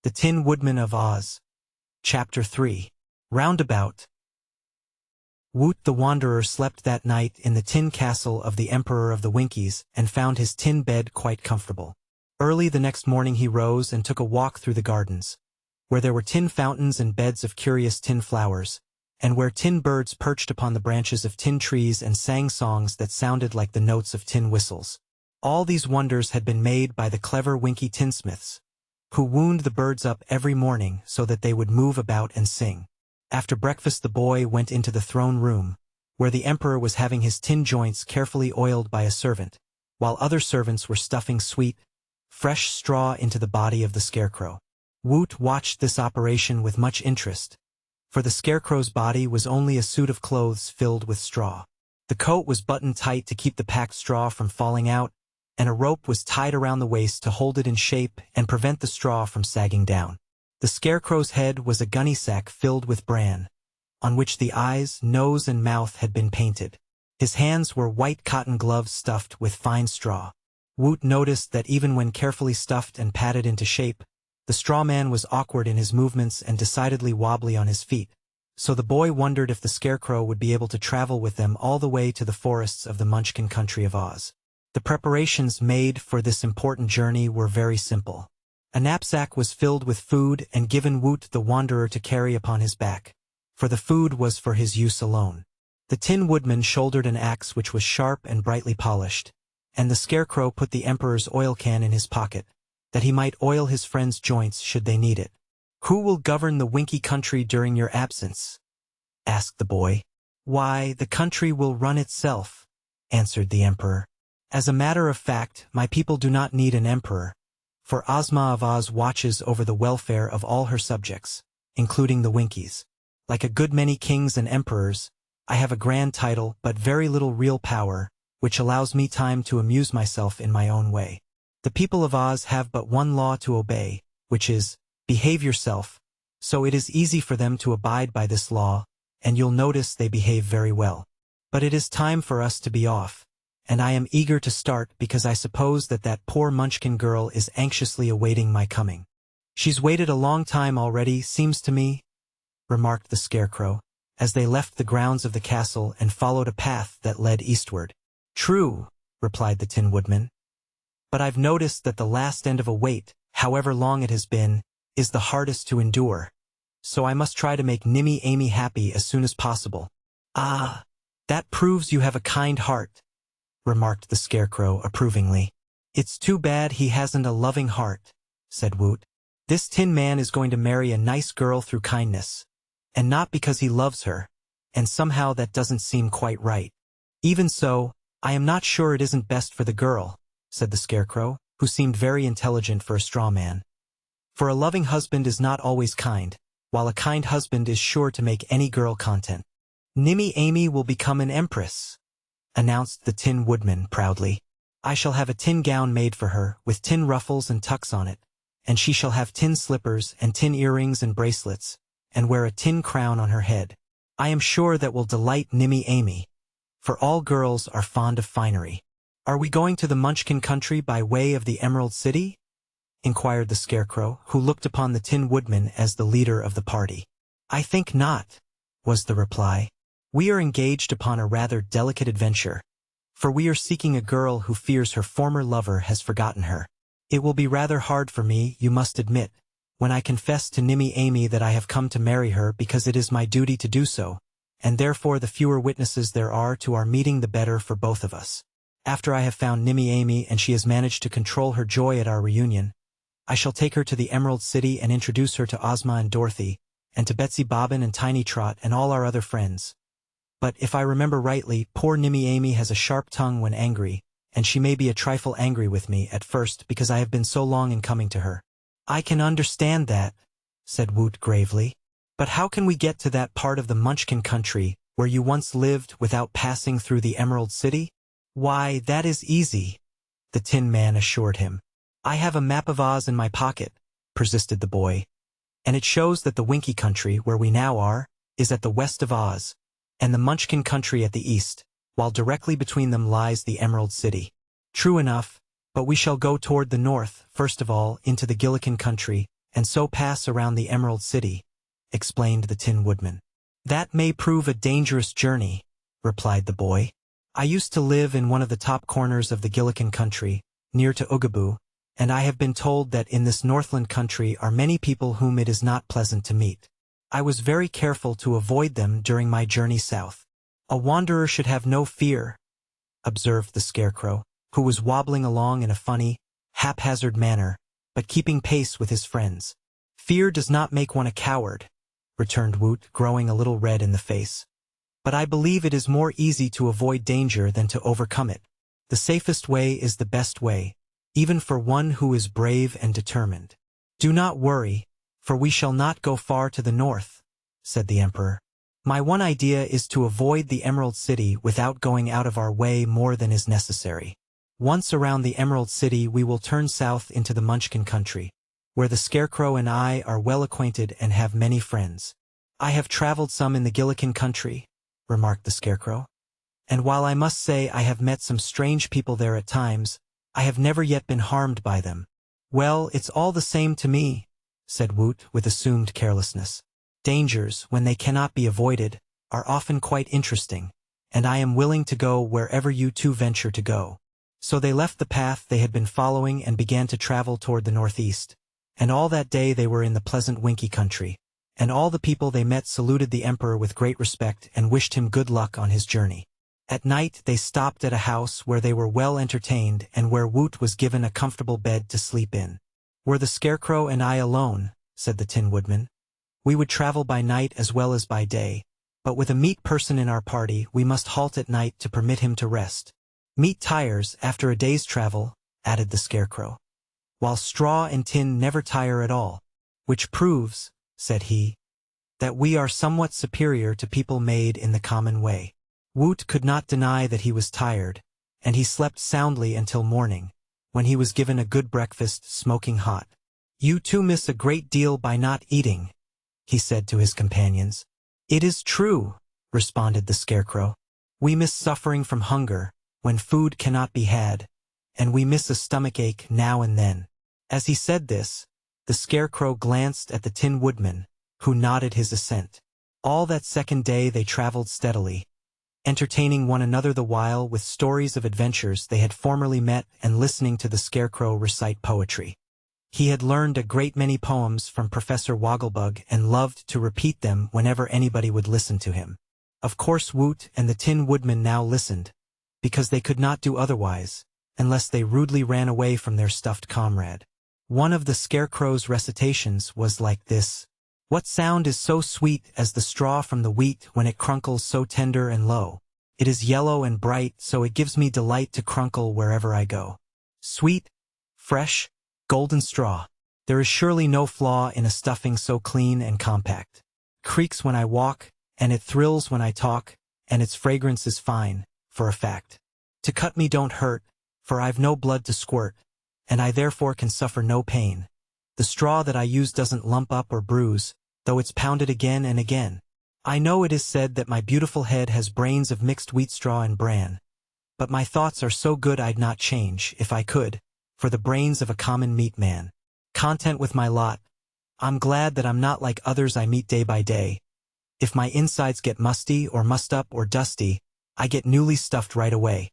The Tin Woodman of Oz. Chapter 3. Roundabout. Woot the Wanderer slept that night in the tin castle of the Emperor of the Winkies and found his tin bed quite comfortable. Early the next morning he rose and took a walk through the gardens, where there were tin fountains and beds of curious tin flowers, and where tin birds perched upon the branches of tin trees and sang songs that sounded like the notes of tin whistles. All these wonders had been made by the clever Winky tinsmiths, who wound the birds up every morning so that they would move about and sing. After breakfast the boy went into the throne room, where the emperor was having his tin joints carefully oiled by a servant, while other servants were stuffing sweet, fresh straw into the body of the scarecrow. Woot watched this operation with much interest, for the scarecrow's body was only a suit of clothes filled with straw. The coat was buttoned tight to keep the packed straw from falling out, and a rope was tied around the waist to hold it in shape and prevent the straw from sagging down. The scarecrow's head was a gunny sack filled with bran, on which the eyes, nose, and mouth had been painted. His hands were white cotton gloves stuffed with fine straw. Woot noticed that even when carefully stuffed and patted into shape, the straw man was awkward in his movements and decidedly wobbly on his feet, so the boy wondered if the scarecrow would be able to travel with them all the way to the forests of the Munchkin country of Oz. The preparations made for this important journey were very simple. A knapsack was filled with food and given Woot the Wanderer to carry upon his back, for the food was for his use alone. The Tin Woodman shouldered an axe which was sharp and brightly polished, and the scarecrow put the emperor's oil can in his pocket, that he might oil his friends' joints should they need it. "Who will govern the Winky country during your absence?" asked the boy. "Why, the country will run itself," answered the emperor. "As a matter of fact, my people do not need an emperor, for Ozma of Oz watches over the welfare of all her subjects, including the Winkies. Like a good many kings and emperors, I have a grand title but very little real power, which allows me time to amuse myself in my own way. The people of Oz have but one law to obey, which is, behave yourself, so it is easy for them to abide by this law, and you'll notice they behave very well. But it is time for us to be off, and I am eager to start because I suppose that poor Munchkin girl is anxiously awaiting my coming." "She's waited a long time already, seems to me," remarked the scarecrow, as they left the grounds of the castle and followed a path that led eastward. "True," replied the Tin Woodman, "but I've noticed that the last end of a wait, however long it has been, is the hardest to endure, so I must try to make Nimmy Amy happy as soon as possible." "Ah, that proves you have a kind heart," remarked the scarecrow approvingly. "It's too bad he hasn't a loving heart," said Woot. "This Tin Man is going to marry a nice girl through kindness, and not because he loves her, and somehow that doesn't seem quite right. Even so, I am not sure it isn't best for the girl," said the scarecrow, who seemed very intelligent for a straw man. "For a loving husband is not always kind, while a kind husband is sure to make any girl content. Nimmy Amy will become an empress," announced the Tin Woodman proudly. "I shall have a tin gown made for her, with tin ruffles and tucks on it, and she shall have tin slippers and tin earrings and bracelets, and wear a tin crown on her head. I am sure that will delight Nimmy Amy, for all girls are fond of finery." "Are we going to the Munchkin country by way of the Emerald City?" inquired the scarecrow, who looked upon the Tin Woodman as the leader of the party. "I think not," was the reply. "We are engaged upon a rather delicate adventure, for we are seeking a girl who fears her former lover has forgotten her. It will be rather hard for me, you must admit, when I confess to Nimmy Amy that I have come to marry her because it is my duty to do so, and therefore the fewer witnesses there are to our meeting the better for both of us. After I have found Nimmy Amy and she has managed to control her joy at our reunion, I shall take her to the Emerald City and introduce her to Ozma and Dorothy, and to Betsy Bobbin and Tiny Trot and all our other friends. But if I remember rightly, poor Nimmy Amy has a sharp tongue when angry, and she may be a trifle angry with me at first because I have been so long in coming to her." "I can understand that," said Woot gravely. "But how can we get to that part of the Munchkin country where you once lived without passing through the Emerald City?" "Why, that is easy," the Tin Man assured him. "I have a map of Oz in my pocket," persisted the boy, "and it shows that the Winky country, where we now are, is at the west of Oz, and the Munchkin country at the east, while directly between them lies the Emerald City." "True enough, but we shall go toward the north, first of all, into the Gillikin country, and so pass around the Emerald City," explained the Tin Woodman. "That may prove a dangerous journey," replied the boy. "I used to live in one of the top corners of the Gillikin country, near to Oogaboo, and I have been told that in this Northland country are many people whom it is not pleasant to meet. I was very careful to avoid them during my journey south." "A wanderer should have no fear," observed the Scarecrow, who was wobbling along in a funny, haphazard manner, but keeping pace with his friends. "Fear does not make one a coward," returned Woot, growing a little red in the face. "But I believe it is more easy to avoid danger than to overcome it. The safest way is the best way, even for one who is brave and determined." "Do not worry, for we shall not go far to the north," said the Emperor. "My one idea is to avoid the Emerald City without going out of our way more than is necessary. Once around the Emerald City we will turn south into the Munchkin country, where the Scarecrow and I are well acquainted and have many friends." "I have traveled some in the Gillikin country," remarked the Scarecrow, "and while I must say I have met some strange people there at times, I have never yet been harmed by them." "Well, it's all the same to me," said Woot with assumed carelessness. "Dangers, when they cannot be avoided, are often quite interesting, and I am willing to go wherever you two venture to go." So they left the path they had been following and began to travel toward the northeast, and all that day they were in the pleasant Winky country, and all the people they met saluted the Emperor with great respect and wished him good luck on his journey. At night they stopped at a house where they were well entertained and where Woot was given a comfortable bed to sleep in. "Were the Scarecrow and I alone," said the Tin Woodman, "we would travel by night as well as by day, but with a meat person in our party we must halt at night to permit him to rest. Meat tires after a day's travel," added the Scarecrow, "while straw and tin never tire at all, which proves," said he, "that we are somewhat superior to people made in the common way." Woot could not deny that he was tired, and he slept soundly until morning, when he was given a good breakfast smoking hot. "You two miss a great deal by not eating," he said to his companions. "It is true," responded the Scarecrow. "We miss suffering from hunger, when food cannot be had, and we miss a stomachache now and then." As he said this, the Scarecrow glanced at the Tin Woodman, who nodded his assent. All that second day they traveled steadily, entertaining one another the while with stories of adventures they had formerly met and listening to the Scarecrow recite poetry. He had learned a great many poems from Professor Wogglebug and loved to repeat them whenever anybody would listen to him. Of course Woot and the Tin Woodman now listened, because they could not do otherwise, unless they rudely ran away from their stuffed comrade. One of the Scarecrow's recitations was like this: "What sound is so sweet as the straw from the wheat when it crunkles so tender and low? It is yellow and bright, so it gives me delight to crunkle wherever I go. Sweet, fresh, golden straw. There is surely no flaw in a stuffing so clean and compact. Creaks when I walk, and it thrills when I talk, and its fragrance is fine, for a fact. To cut me don't hurt, for I've no blood to squirt, and I therefore can suffer no pain. The straw that I use doesn't lump up or bruise, though it's pounded again and again. I know it is said that my beautiful head has brains of mixed wheat straw and bran, but my thoughts are so good I'd not change, if I could, for the brains of a common meat man. Content with my lot, I'm glad that I'm not like others I meet day by day. If my insides get musty or mussed up or dusty, I get newly stuffed right away.